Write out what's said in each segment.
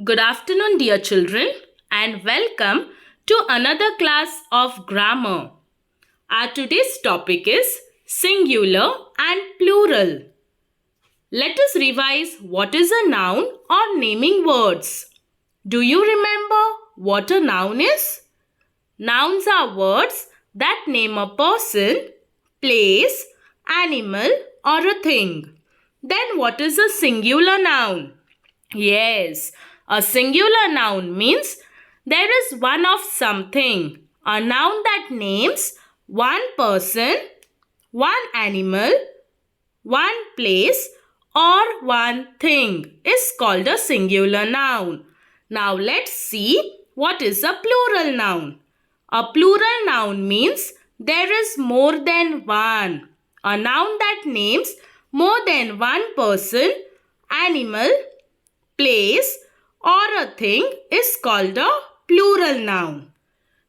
Good afternoon, dear children, and welcome to another class of grammar. Our today's topic is singular and plural. Let us revise what is a noun or naming words. Do you remember what a noun is? Nouns are words that name a person, place, animal, or a thing. Then what is a singular noun? Yes, a singular noun means there is one of something. A noun that names one person, one animal, one place, or one thing is called a singular noun. Now let's see what is a plural noun. A plural noun means there is more than one. A noun that names more than one person, animal, place, or a thing is called a plural noun.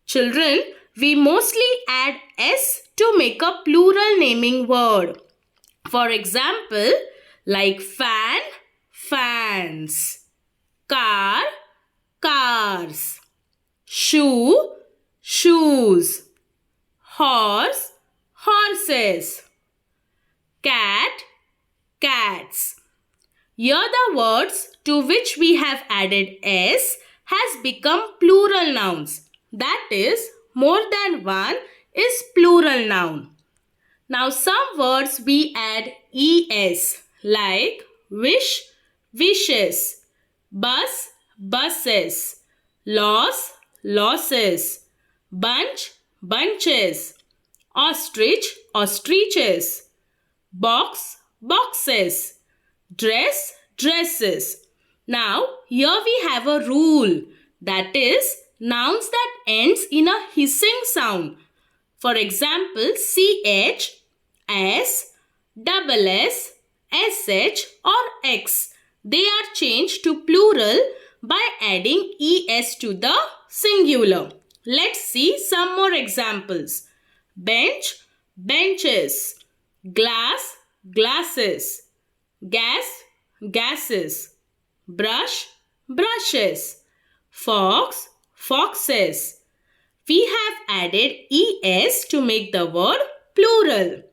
Children, we mostly add s to make a plural naming word. For example, like fan, fans, car, cars, shoe, shoes, horse, horses, cat, cats. Here the words to which we have added s has become plural nouns. That is, more than one is plural noun. Now some words we add es like wish, wishes, bus, buses, loss, losses, bunch, bunches, ostrich, ostriches, box, boxes, dress, dresses. Now here we have a rule, that is nouns that ends in a hissing sound. For example, ch, s, double s, sh or x. They are changed to plural by adding es to the singular. Let's see some more examples. Bench, benches, glass, glasses, gas, gases, brush, brushes, fox, foxes. We have added es to make the word plural.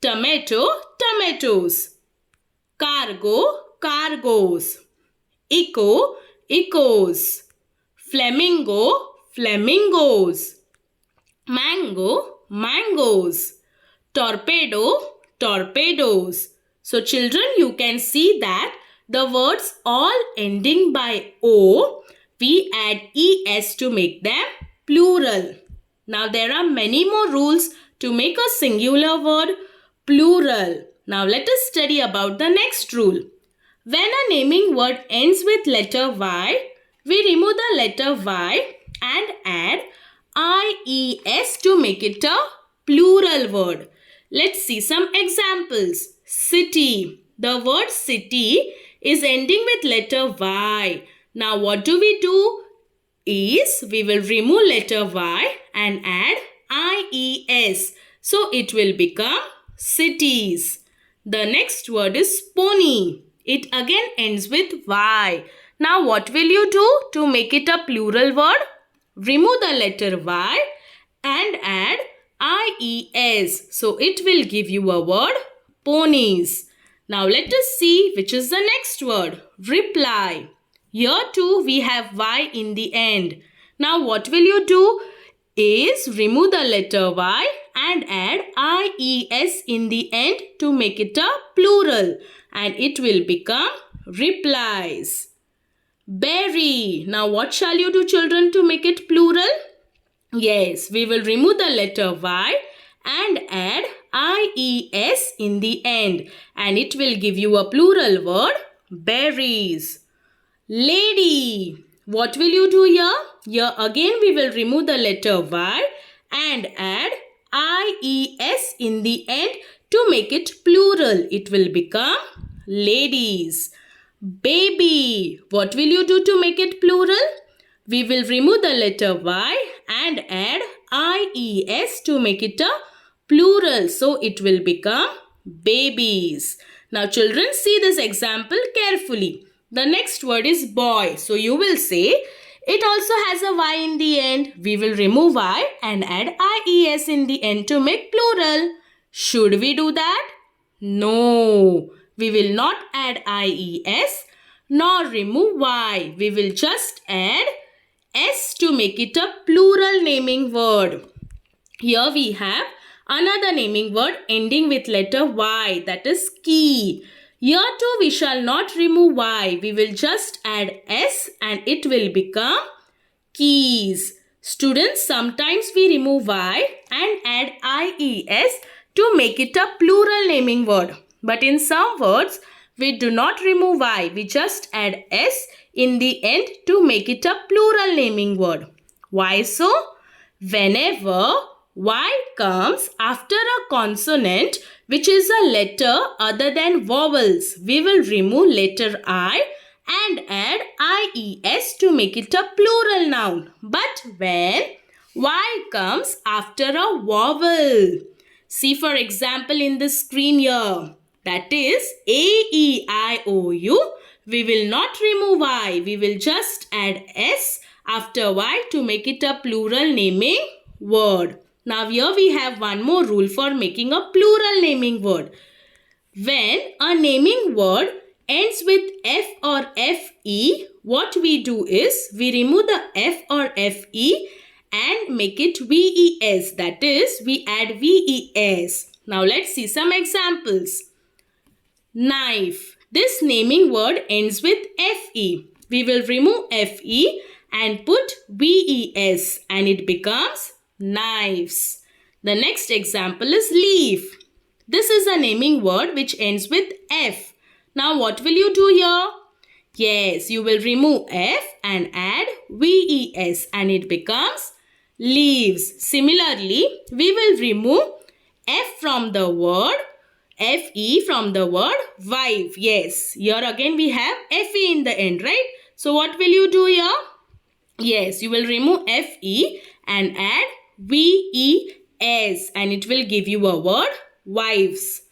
Tomato, tomatoes. Cargo, cargoes. Echo, echoes. Flamingo, flamingos. Mango, mangoes. Torpedo, torpedoes. So children, you can see that the words all ending by o, we add es to make them plural. Now there are many more rules to make a singular word plural. Now let us study about the next rule. When a naming word ends with letter Y, we remove the letter Y and add IES to make it a plural word. Let's see some examples. City. The word city is ending with letter Y. Now what do? Is we will remove letter Y and add IES. So it will become cities. The next word is pony. It again ends with Y. Now what will you do to make it a plural word? Remove the letter Y and add IES. So it will give you a word ponies. Now let us see which is the next word. Reply. Here too we have Y in the end. Now what will you do is remove the letter Y and add IES in the end to make it a plural. And it will become replies. Berry. Now what shall you do, children, to make it plural? Yes, we will remove the letter Y and add IES in the end. And it will give you a plural word, berries. Lady. What will you do here? Here again we will remove the letter Y and add IES in the end to make it plural. It will become ladies. Baby. What will you do to make it plural? We will remove the letter Y and add IES to make it a plural. So it will become babies. Now children, see this example carefully. The next word is boy. So you will say, it also has a Y in the end. We will remove Y and add IES in the end to make plural. Should we do that? No. We will not add IES nor remove Y. We will just add S to make it a plural naming word. Here we have another naming word ending with letter Y, that is key. Here too we shall not remove Y. We will just add S and it will become keys. Students, sometimes we remove Y and add IES to make it a plural naming word. But in some words, we do not remove Y. We just add S in the end to make it a plural naming word. Why so? Whenever Y comes after a consonant which is a letter other than vowels, we will remove letter I and add IES to make it a plural noun. But when Y comes after a vowel, see for example in the screen here, that is A-E-I-O-U, we will not remove Y. We will just add S after Y to make it a plural naming word. Now here we have one more rule for making a plural naming word. When a naming word ends with F or FE, what we do is we remove the F or FE and make it VES. That is, we add VES. Now let's see some examples. Knife. This naming word ends with FE. We will remove FE and put VES and it becomes knives. The next example is leaf. This is a naming word which ends with F. Now what will you do here? Yes, you will remove F and add VES and it becomes leaves. Similarly, we will remove F from the word FE from the word wife. Yes, here again we have FE in the end, right? So what will you do here? Yes, you will remove FE and add VES and it will give you a word wives.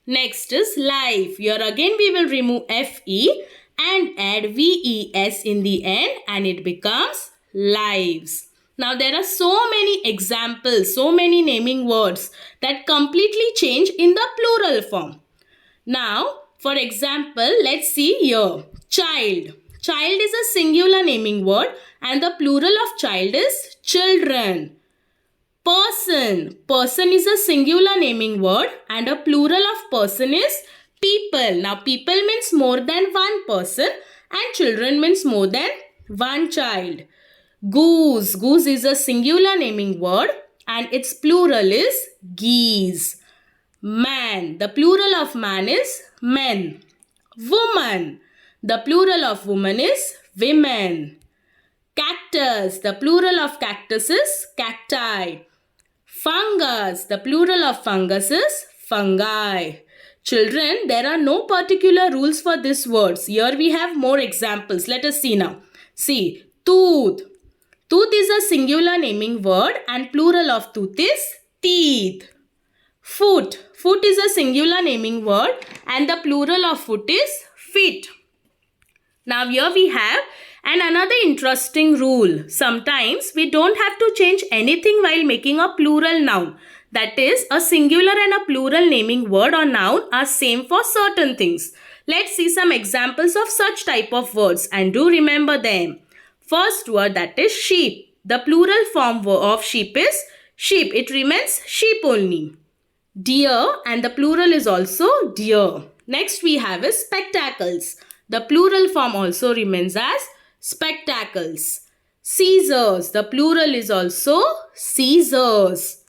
Next is life. Here again we will remove FE and add VES in the end and it becomes lives. Now there are so many examples, so many naming words that completely change in the plural form. Now for example, let's see here. Child. Child is a singular naming word and the plural of child is children. Person. Person is a singular naming word and a plural of person is people. Now people means more than one person and children means more than one child. Goose. Goose is a singular naming word and its plural is geese. Man. The plural of man is men. Woman. The plural of woman is women. Cactus. The plural of cactus is cacti. Fungus. The plural of fungus is fungi. Children, there are no particular rules for these words. Here we have more examples. Let us see now. See, tooth. Tooth is a singular naming word and plural of tooth is teeth. Foot. Foot is a singular naming word and the plural of foot is feet. Now here we have another interesting rule. Sometimes we don't have to change anything while making a plural noun. That is, a singular and a plural naming word or noun are same for certain things. Let's see some examples of such type of words and do remember them. First word, that is sheep. The plural form of sheep is sheep. It remains sheep only. Deer and the plural is also deer. Next we have is spectacles. The plural form also remains as spectacles. Scissors. The plural is also scissors.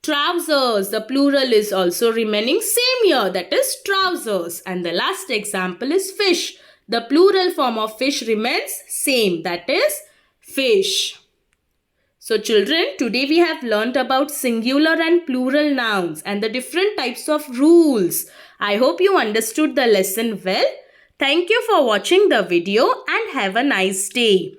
Trousers. The plural is also remaining same here. That is trousers. And the last example is fish. The plural form of fish remains same. That is fish. So children, today we have learnt about singular and plural nouns and the different types of rules. I hope you understood the lesson well. Thank you for watching the video and have a nice day.